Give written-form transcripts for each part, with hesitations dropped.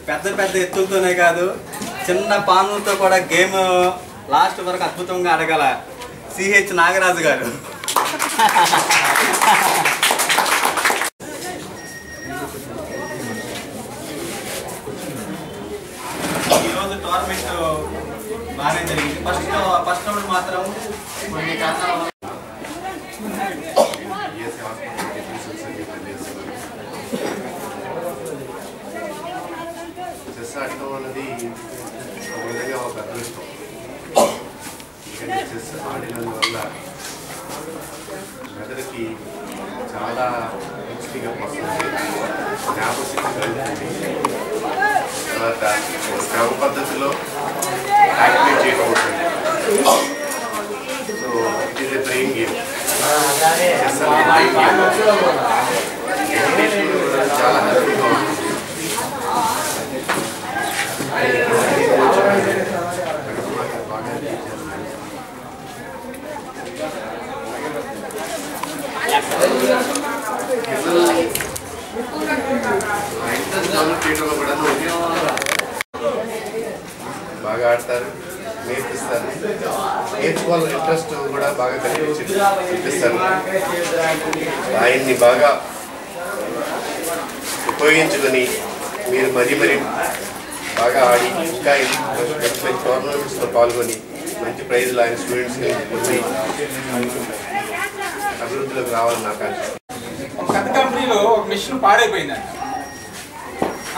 పెద్ద పెద్ద ఎత్తులతోనే కాదు చిన్న పానులతో కూడా గేమ్ లాస్ట్ వరకు అద్భుతంగా ఆడగల సిహెచ్ నాగరాజు గారు. ఈరోజు టోర్నమెంట్ బాగానే జరిగింది. ఫస్ట్ రౌండ్ మాత్రం కొన్ని కారణాల చెస్ ఆడటం అనేది ఒక విధంగా ఒక అదృష్టం. ఎందుకంటే చెస్ ఆడినందువల్ల మెదడుకి చాలా మంచిగా వస్తుంది, జ్ఞాపకశక్తి కలుగుతుంది. తర్వాత క్రమ పద్ధతిలో యాక్టివేట్ చేయడం అవుతుంది. So it is a brain game. Chess అనేది బ్రెయిన్ గేమ్. చాలా హ్యాపీగా ఉంటుంది. బాగా ఆడతారు, నేర్పిస్తారు, నేర్చుకోవాలని ఇంట్రెస్ట్ కూడా బాగా చూపిస్తారు. ఆయన్ని బాగా ఉపయోగించుకొని మీరు మరీ బాగా ఆడి ఇంకా మంచి టోర్నమెంట్స్లో పాల్గొని మంచి ప్రైజ్లు ఆయన స్టూడెంట్స్కి పొంది అభివృద్ధిలోకి రావాలని ఆకాంక్ష. ఒక పెద్ద కంపెనీలో ఒక మిషన్ పాడైపోయిందంట.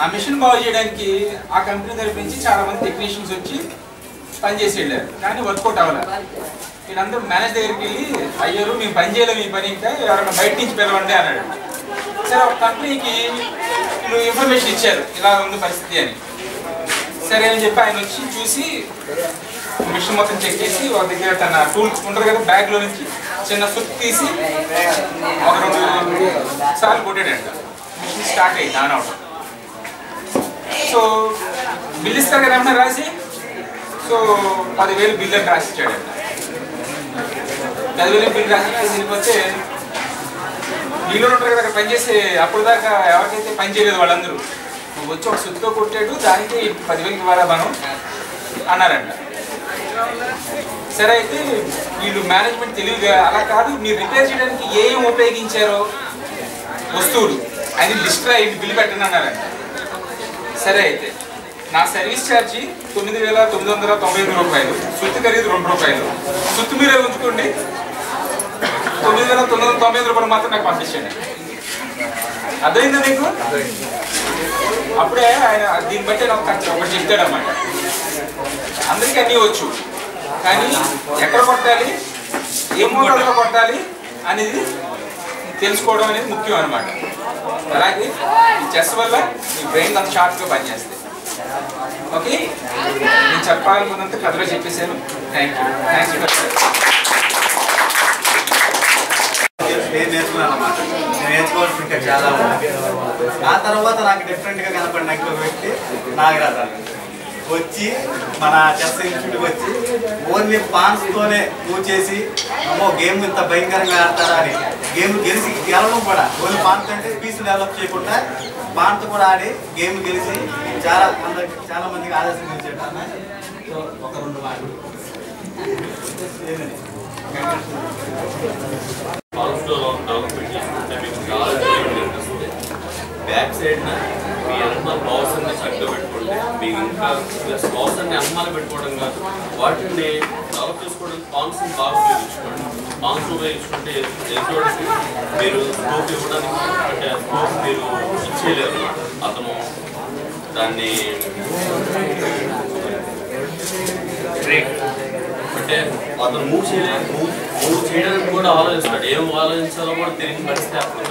ఆ మిషన్ బాగు చేయడానికి ఆ కంపెనీ తరపు నుంచి చాలా మంది టెక్నీషియన్స్ వచ్చి పనిచేసి వెళ్ళారు, కానీ వర్కౌట్ అవ్వలేదు. వీళ్ళందరూ మేనేజ్ దగ్గరికి వెళ్ళి, అయ్యారు మేము పని చేయలేము ఈ పని, ఇంకా ఎవరైనా బయట నుంచి పిలవండి అన్నాడు. సరే ఒక కంపెనీకి వీళ్ళు ఇన్ఫర్మేషన్ ఇచ్చారు ఇలా ఉంది పరిస్థితి అని. సరే అని చెప్పి ఆయన వచ్చి చూసి మిషన్ మొత్తం చెక్ చేసి ఒక దగ్గర తన టూల్స్ ఉంటుంది కదా బ్యాగ్లో నుంచి చిన్న సుత్ తీసి ఒక 2 సార్లు కొట్టాడంట. మిషన్ స్టార్ట్ అయ్యింది ఆన్ అవడం. సో బిల్ ఇస్తారు కదా ఏమన్నా రాసి, సో 10,000 బిల్ అని రాసి ఇచ్చాడంట. 10,000 బిల్ రాసి వెళ్ళిపోతే వీళ్ళు ఉంటారు కదా అక్కడ పనిచేసే, అప్పుడు దాకా ఎవరికైతే పని చేయలేదు వాళ్ళందరూ వచ్చి ఒక సుత్తో కొట్టాడు, దానికి 10,000 ఇవ్వాలా మనం అన్నారంట. సరే అయితే వీళ్ళు మేనేజ్మెంట్ తెలివిగా అలా కాదు, మీరు రిపేర్ చేయడానికి ఏం ఉపయోగించారో వస్తువులు అది లిస్ట్ రాయండి, బిల్లు పెట్టండి అన్నారంట. సరే అయితే నా సర్వీస్ ఛార్జీ 9,995 రూపాయలు, సుత్తు ఖరీదు 2 రూపాయలు, సుత్తు మీరే ఉంచుకోండి, 9,995 రూపాయలు మాత్రం నాకు పంపించండి. అర్థమైందా మీకు? అప్పుడే ఆయన దీన్ని బట్టి నాకు ఒకటి చెప్తాడన్నమాట. అందరికీ అన్నీ వచ్చు, కానీ ఎక్కడ కొట్టాలి, ఏ మోటార్లో కొట్టాలి అనేది తెలుసుకోవడం అనేది ముఖ్యం అనమాట. అలాగే ఈ చెస్ వల్ల మీ బ్రెయిన్ అంత షార్ప్గా పనిచేస్తాయి. ఓకే, నేను చెప్పాలనుకున్నంత కథలో చెప్పేశాను. థ్యాంక్స్ నేర్చుకున్నాను అన్నమాట. నేను నేర్చుకోవాల్సి ఇంకా చాలా ఉంది. ఆ తర్వాత నాకు డిఫరెంట్గా కనపడిన ఇంకొక వ్యక్తి నాగరాజు వచ్చి మన చెస్ ఇన్స్టిట్యూట్కి వచ్చి ఓన్లీ పాన్స్తోనే మూవ్ చేసి అమ్మో గేమ్ ఇంత భయంకరంగా ఆడతారా అని గేమ్ గెలవడం కూడా ఓన్లీ పాన్తో అంటే పీసులు డెవలప్ చేయకుండా పాన్తో కూడా ఆడి గేమ్ గెలిచి చాలా మందికి ఆదర్శం ఇచ్చాడు. సో ఒక 2 మాటలు బ్యాక్ సైడ్ మీ అన్నమాల బాక్స్ అన్ని చక్కగా పెట్టుకోండి. మీకు ఇంకా ప్లస్ బాక్స్ అన్ని అన్నమాలు పెట్టుకోవడం కాదు, వాటిని డెవలప్ చేసుకోవడానికి పాన్స్ బాగా ఉపయోగించుకోండి. పాన్స్ ఉపయోగించుకుంటే ఎదుటి మీరు స్కోప్ ఇవ్వడానికి అంటే స్కోప్ మీరు ఇచ్చేయలేరు. అతను దాన్ని అంటే అతను మూవ్ చేయడానికి కూడా ఆలోచిస్తాడు, ఏం ఆలోచించాలో కూడా తిరిగి పరిస్థితి అప్పుడు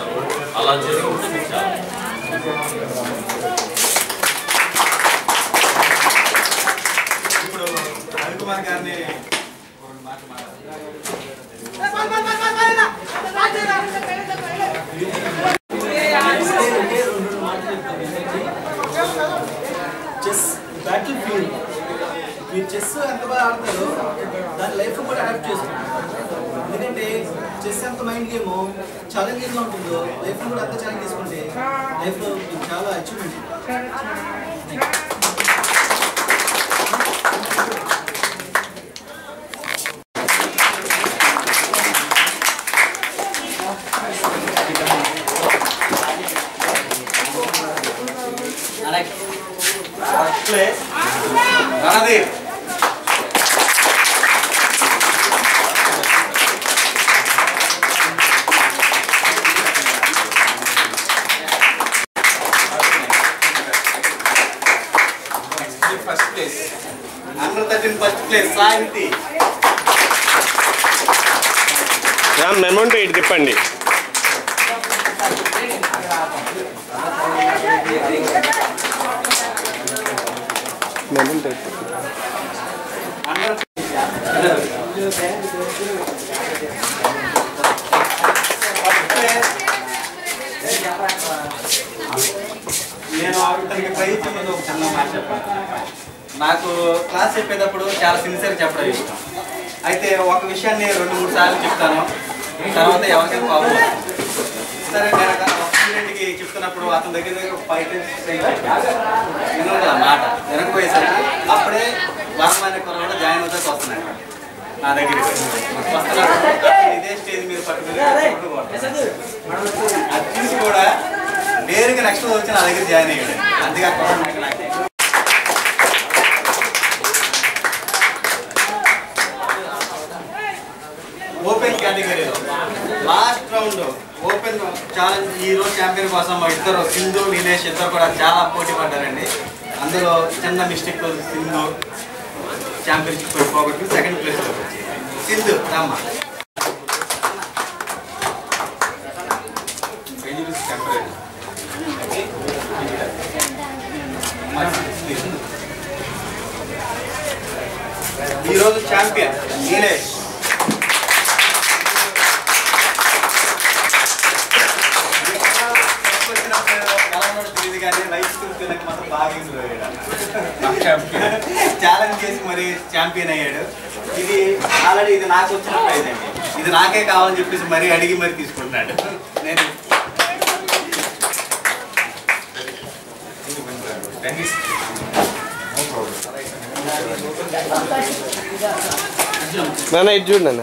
అలా చేసుకుంటే మీకు చాలా ఇప్పుడు రవికుమార్ గారిని చెస్ బ్యాటిల్ ఫీల్డ్ మీరు చెస్ ఎంత బాగా ఆడతారో దాని లైఫ్ కూడా అడాప్ట్ చేసుకుంటారు. ఎందుకంటే చెస్ ఎంత మైండ్ గేమ్ ఛాలెంజింగ్గా ఉంటుందో లైఫ్లో కూడా ఎంత ఛాలెంజ్ తీసుకుంటే లైఫ్లో చాలా achievement. First place Randeep. First place under 13 first place Sahiti. Memento ఇటు తిప్పండి. నేను ఆవిడకి ట్రై చేయలేదు. ఒక చిన్న మాట చెప్పాను. నాకు క్లాస్ చెప్పేటప్పుడు చాలా సిన్సియర్ చెప్పడం ఇష్టం. అయితే ఒక విషయాన్ని 2-3 సార్లు చెప్తాను, తర్వాత ఎవరికైనా ప్రాబ్లం వస్తుంది. సరే నేను ఒక స్టూడెంట్కి చెప్తున్నప్పుడు అతని దగ్గర ఒక 5 times వినరు కదా మాట వినకపోయేసరికి అప్పుడే వరమాన్య కూడా జాయిన్ అవుతాకి వస్తున్నాడు నా దగ్గరికి. వస్తున్నాడు ఇదే స్టేజ్ మీద పట్టుకుని అది చూసి కూడా నేరుగా నెక్స్ట్ వచ్చి నా దగ్గర జాయిన్ అయ్యాడు. అందుకే ఓపెన్ కేటగిరీలో లాస్ట్ రౌండ్ ఓపెన్ ఛాలెంజ్ ఈ రోజు ఛాంపియన్ కోసం ఇద్దరు సింధు నిలేష్ ఇద్దరు కూడా చాలా పోటీ పడ్డారండి. అందులో చిన్న మిస్టేక్ సింధు ఛాంపియన్షిప్ పోగొట్టు సెకండ్ ప్లేస్లో వచ్చి సింధు రామ్మ. ఈరోజు ఛాంపియన్ నీలేష్. తెలియదు కానీ రైస్ తినక మాత్రం బాగా ఛాలెంజ్ చేసి మరి ఛాంపియన్ అయ్యాడు. ఇది ఆల్రెడీ ఇది నాకు వచ్చిన ప్రైజ్ అండి. ఇది నాకే కావాలని చెప్పేసి మరీ అడిగి మరి తీసుకుంటున్నాడు. నేను నాన్న ఇది చూడు నాన్న.